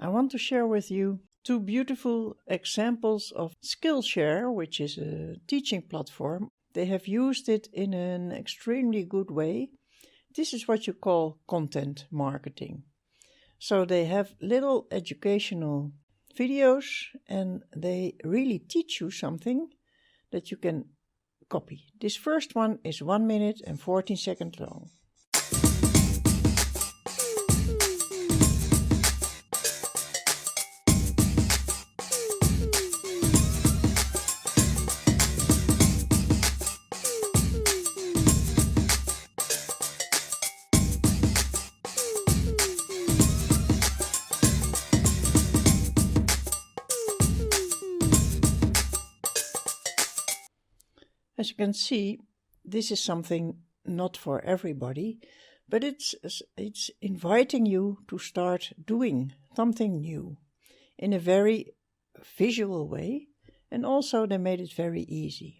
I want to share with you two beautiful examples of Skillshare, which is a teaching platform. They have used it in an extremely good way. This is what you call content marketing. So they have little educational videos and they really teach you something that you can copy. This first one is 1 minute and 14 seconds long. As you can see, this is something not for everybody, but it's inviting you to start doing something new in a very visual way, and also they made it very easy.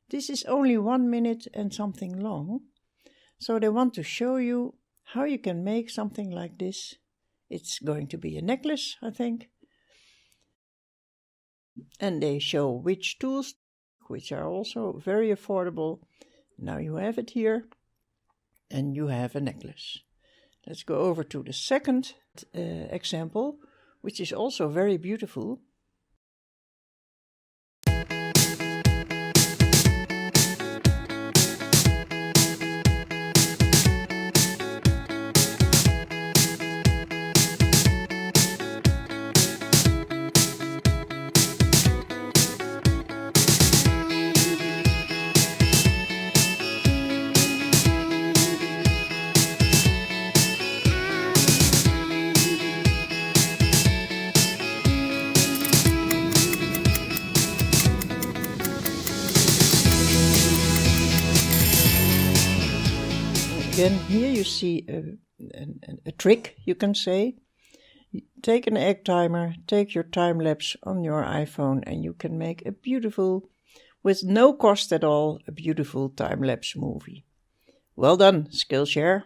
This is only 1 minute and something long, so they want to show you how you can make something like this. It's going to be a necklace, I think, and they show which tools, which are also very affordable. Now you have it here and you have a necklace. Let's go over to the second example, which is also very beautiful. Again, here you see a trick, you can say. Take an egg timer, take your time lapse on your iPhone, and you can make a beautiful, with no cost at all, a beautiful time lapse movie. Well done, Skillshare.